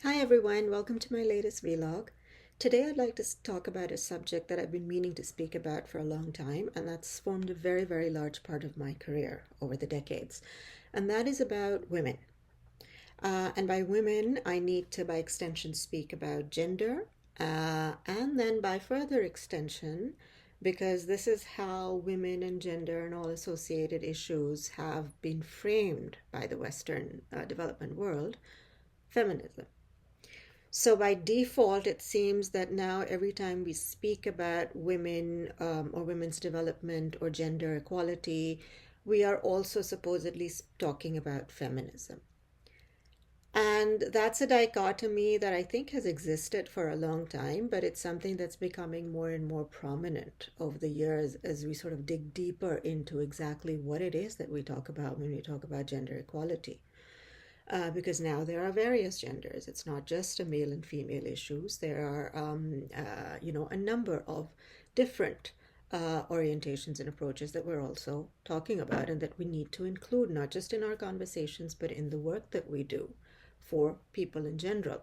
Hi everyone, welcome to my latest vlog. Today I'd like to talk about a subject that I've been meaning to speak about for a long time, and that's formed a very, very large part of my career over the decades. And that is about women. And by women, I need to, by extension, speak about gender, and then by further extension, because this is how women and gender and all associated issues have been framed by the Western development world, feminism. So by default, it seems that now every time we speak about women or women's development or gender equality, we are also supposedly talking about feminism. And that's a dichotomy that I think has existed for a long time, but it's something that's becoming more and more prominent over the years as we sort of dig deeper into exactly what it is that we talk about when we talk about gender equality. Because now there are various genders. It's not just a male and female issues. There are, a number of different orientations and approaches that we're also talking about and that we need to include, not just in our conversations, but in the work that we do for people in general.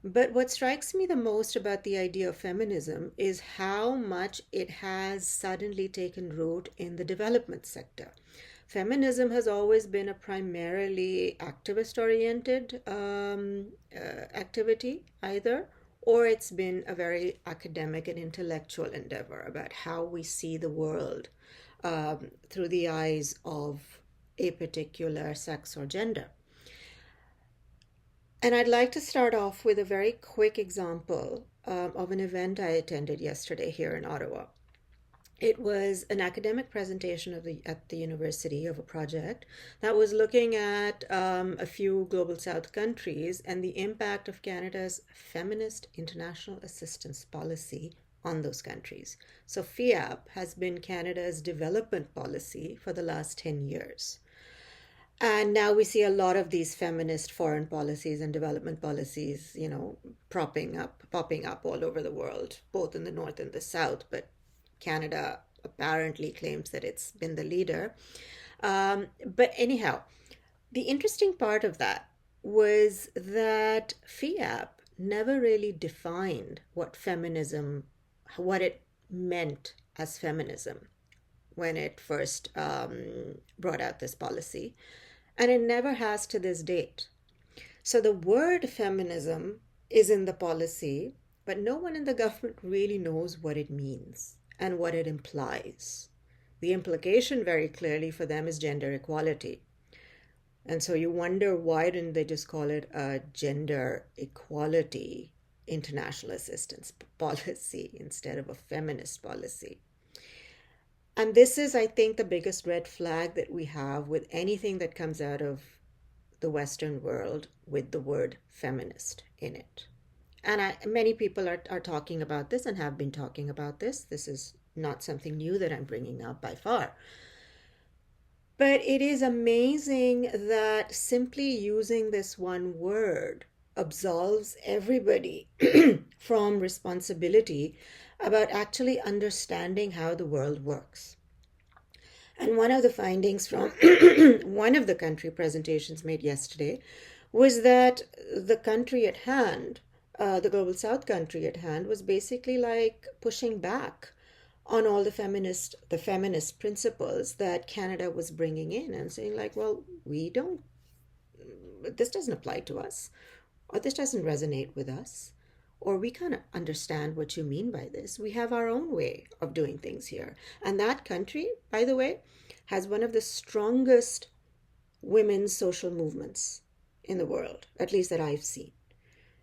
But what strikes me the most about the idea of feminism is how much it has suddenly taken root in the development sector. Feminism has always been a primarily activist oriented activity, either, or it's been a very academic and intellectual endeavor about how we see the world through the eyes of a particular sex or gender. And I'd like to start off with a very quick example of an event I attended yesterday here in Ottawa. It was an academic presentation at the university of a project that was looking at a few global south countries and the impact of Canada's feminist international assistance policy on those countries. So FIAP has been Canada's development policy for the last 10 years. And now we see a lot of these feminist foreign policies and development policies, popping up all over the world, both in the north and the south. But Canada apparently claims that it's been the leader. But anyhow, the interesting part of that was that FIAP never really defined what it meant as feminism when it first brought out this policy. And it never has to this date. So the word feminism is in the policy, but no one in the government really knows what it means and what it implies. The implication very clearly for them is gender equality. And so you wonder, why didn't they just call it a gender equality international assistance policy instead of a feminist policy? And this is, I think, the biggest red flag that we have with anything that comes out of the Western world with the word feminist in it. And many people are talking about this and have been talking about this. This is not something new that I'm bringing up by far. But it is amazing that simply using this one word absolves everybody from responsibility about actually understanding how the world works. And one of the findings from one of the country presentations made yesterday was that the country at hand, the global south country at hand, was basically like pushing back on all the feminist principles that Canada was bringing in and saying like, well, this doesn't apply to us, or this doesn't resonate with us, or we kind of understand what you mean by this. We have our own way of doing things here. And that country, by the way, has one of the strongest women's social movements in the world, at least that I've seen.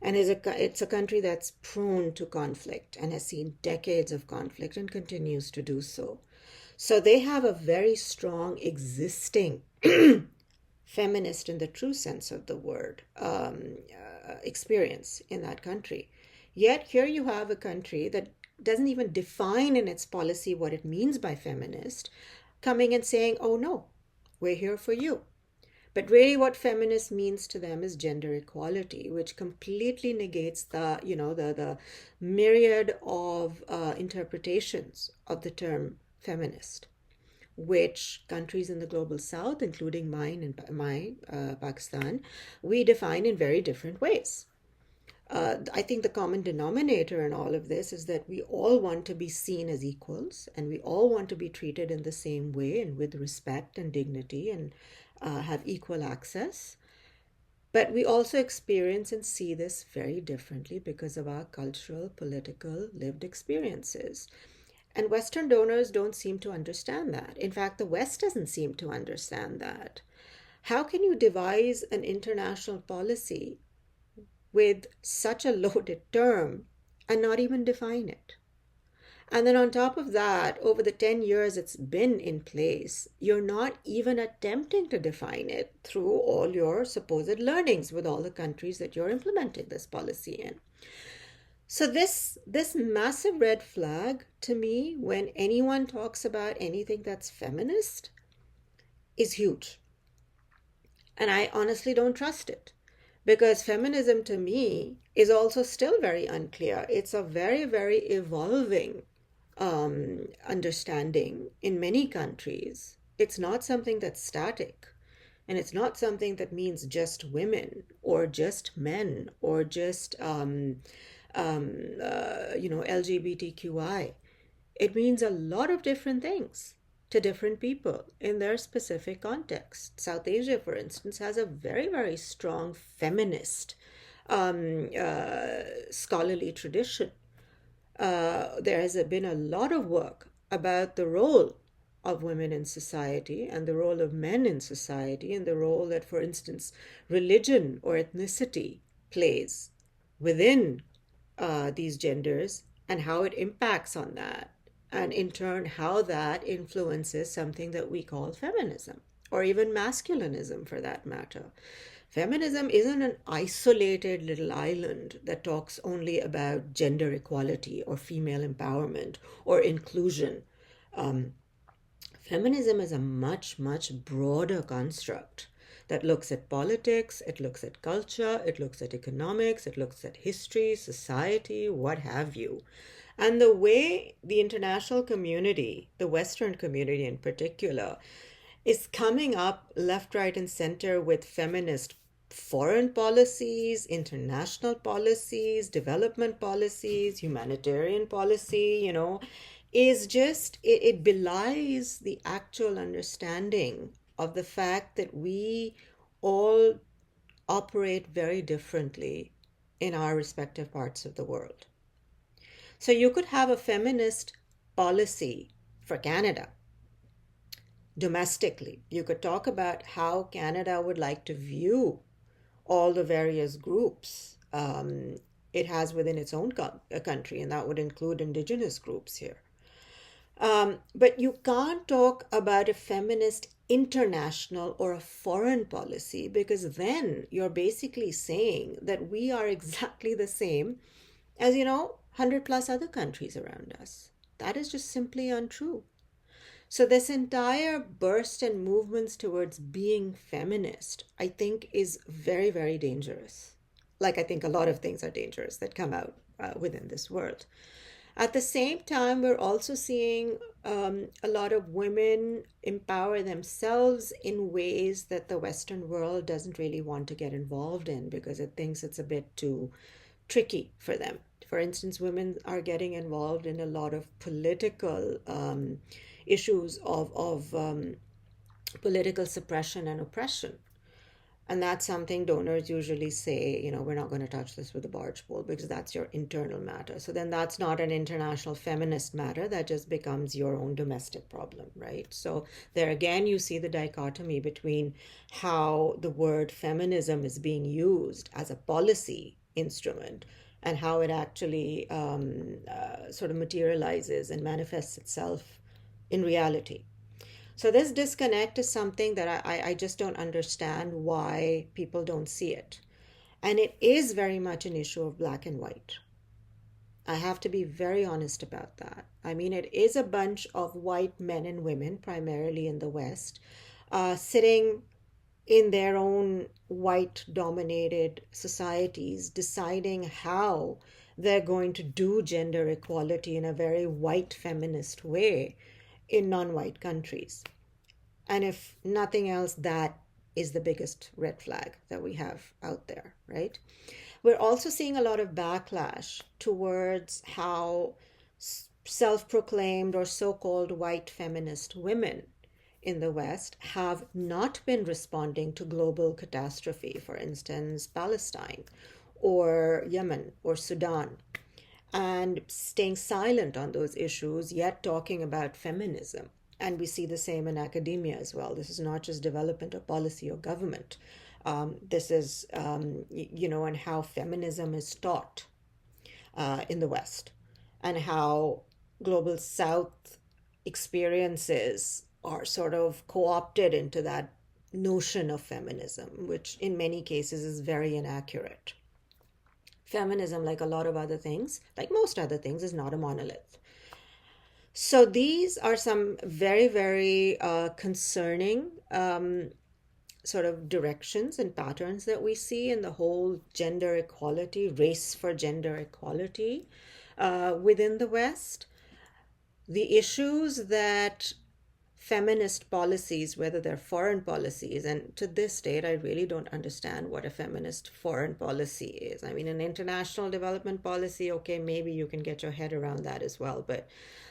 And it's a country that's prone to conflict and has seen decades of conflict and continues to do so. So they have a very strong existing feminist in the true sense of the word experience in that country. Yet here you have a country that doesn't even define in its policy what it means by feminist, coming and saying, oh no, we're here for you. But really what feminist means to them is gender equality, which completely negates the myriad of interpretations of the term feminist, which countries in the global south, including mine and Pakistan, we define in very different ways. I think the common denominator in all of this is that we all want to be seen as equals, and we all want to be treated in the same way and with respect and dignity, and have equal access. But we also experience and see this very differently because of our cultural, political, lived experiences. And Western donors don't seem to understand that. In fact, the West doesn't seem to understand that. How can you devise an international policy with such a loaded term and not even define it? And then on top of that, over the 10 years it's been in place, you're not even attempting to define it through all your supposed learnings with all the countries that you're implementing this policy in. So this massive red flag to me when anyone talks about anything that's feminist is huge. And I honestly don't trust it. Because feminism to me is also still very unclear. It's a very, very evolving understanding in many countries. It's not something that's static. And it's not something that means just women or just men or just, LGBTQI. It means a lot of different things to different people in their specific context. South Asia, for instance, has a very, very strong feminist scholarly tradition. There has been a lot of work about the role of women in society and the role of men in society and the role that, for instance, religion or ethnicity plays within these genders and how it impacts on that. And in turn, how that influences something that we call feminism or even masculinism for that matter. Feminism isn't an isolated little island that talks only about gender equality or female empowerment or inclusion. Um, Feminism is a much, much broader construct that looks at politics, it looks at culture, it looks at economics, it looks at history, society, what have you. And the way the international community, the Western community in particular, is coming up left, right, and center with feminist foreign policies, international policies, development policies, humanitarian policy, is just, it belies the actual understanding of the fact that we all operate very differently in our respective parts of the world. So you could have a feminist policy for Canada domestically. You could talk about how Canada would like to view all the various groups it has within its own country, and that would include indigenous groups here. But you can't talk about a feminist international or a foreign policy because then you're basically saying that we are exactly the same as, 100 plus other countries around us. That is just simply untrue. So, this entire burst and movements towards being feminist, I think, is very, very dangerous. Like, I think a lot of things are dangerous that come out within this world. At the same time, we're also seeing a lot of women empower themselves in ways that the Western world doesn't really want to get involved in because it thinks it's a bit too tricky for them. For instance, women are getting involved in a lot of political issues of political suppression and oppression. And that's something donors usually say, we're not going to touch this with a barge pole because that's your internal matter. So then that's not an international feminist matter. That just becomes your own domestic problem, right? So there again, you see the dichotomy between how the word feminism is being used as a policy instrument and how it actually sort of materializes and manifests itself in reality. So this disconnect is something that I just don't understand why people don't see it. And it is very much an issue of black and white. I have to be very honest about that. I mean, it is a bunch of white men and women, primarily in the West, sitting in their own white dominated societies, deciding how they're going to do gender equality in a very white feminist way in non-white countries. And if nothing else, that is the biggest red flag that we have out there, right? We're also seeing a lot of backlash towards how self proclaimed or so called white feminist women in the West have not been responding to global catastrophe, for instance, Palestine or Yemen or Sudan, and staying silent on those issues, yet talking about feminism. And we see the same in academia as well. This is not just development of policy or government. This is, and how feminism is taught in the West, and how global South experiences are sort of co opted into that notion of feminism, which in many cases is very inaccurate. Feminism, like a lot of other things, like most other things, is not a monolith. So these are some very, very concerning sort of directions and patterns that we see in the whole gender equality, race for gender equality within the West. The issues that feminist policies, whether they're foreign policies, and to this date, I really don't understand what a feminist foreign policy is. I mean, an international development policy, okay, maybe you can get your head around that as well. But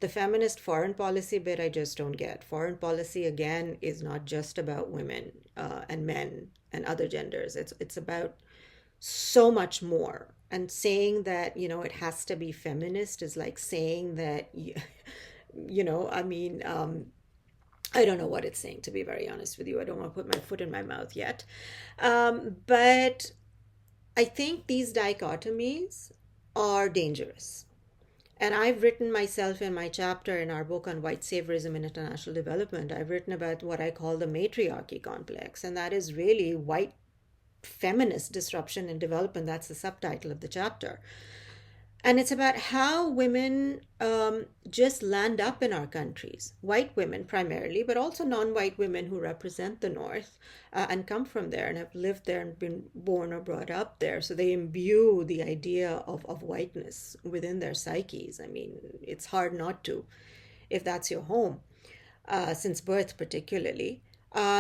the feminist foreign policy bit, I just don't get. Foreign policy, again, is not just about women and men and other genders. It's about so much more. And saying that, it has to be feminist is like saying that, I mean, I don't know what it's saying, to be very honest with you. I don't want to put my foot in my mouth yet. But I think these dichotomies are dangerous. And I've written myself in my chapter in our book on white saviorism in international development, I've written about what I call the matriarchy complex. And that is really white feminist disruption and development. That's the subtitle of the chapter. And it's about how women just land up in our countries, white women primarily, but also non-white women who represent the North and come from there and have lived there and been born or brought up there. So they imbue the idea of whiteness within their psyches. I mean, it's hard not to if that's your home, since birth particularly.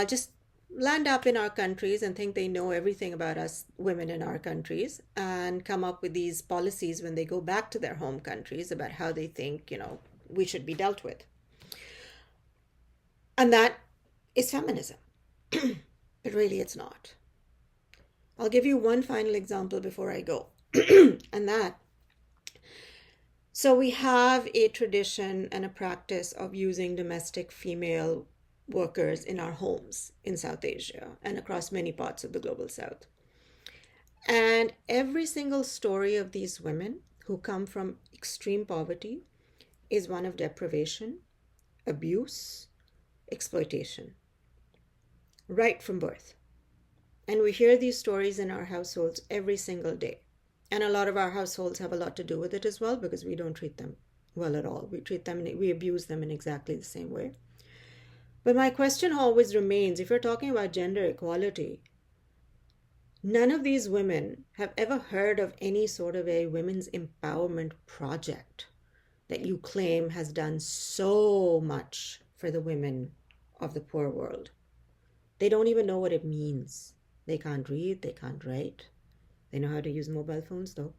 Just land up in our countries and think they know everything about us women in our countries and come up with these policies when they go back to their home countries about how they think, we should be dealt with. And that is feminism. But really, it's not. I'll give you one final example before I go. So we have a tradition and a practice of using domestic female workers in our homes in South Asia and across many parts of the global South. And every single story of these women who come from extreme poverty is one of deprivation, abuse, exploitation, right from birth. And we hear these stories in our households every single day. And a lot of our households have a lot to do with it as well, because we don't treat them well at all. We abuse them in exactly the same way. But my question always remains, if you're talking about gender equality, none of these women have ever heard of any sort of a women's empowerment project that you claim has done so much for the women of the poor world. They don't even know what it means. They can't read, they can't write. They know how to use mobile phones though.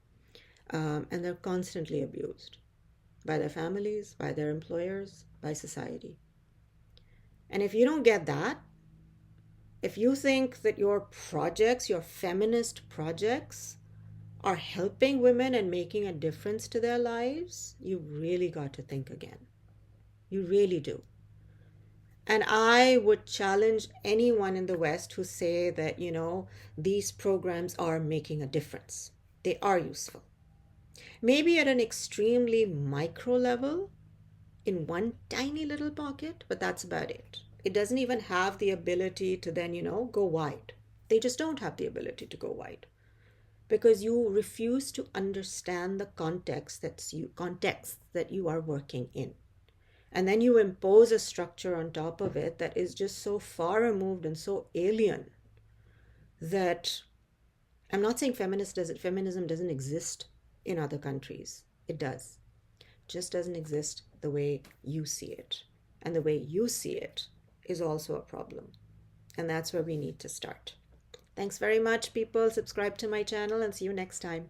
And they're constantly abused by their families, by their employers, by society. And if you don't get that, if you think that your projects, your feminist projects, are helping women and making a difference to their lives, you really got to think again. You really do. And I would challenge anyone in the West who say that, these programs are making a difference. They are useful. Maybe at an extremely micro level, in one tiny little pocket, but that's about it. It doesn't even have the ability to then, go wide. They just don't have the ability to go wide because you refuse to understand the context that you are working in. And then you impose a structure on top of it that is just so far removed and so alien that I'm not saying feminism doesn't exist in other countries. It does. It just doesn't exist the way you see it. And the way you see it is also a problem. And that's where we need to start. Thanks very much, people. Subscribe to my channel and see you next time.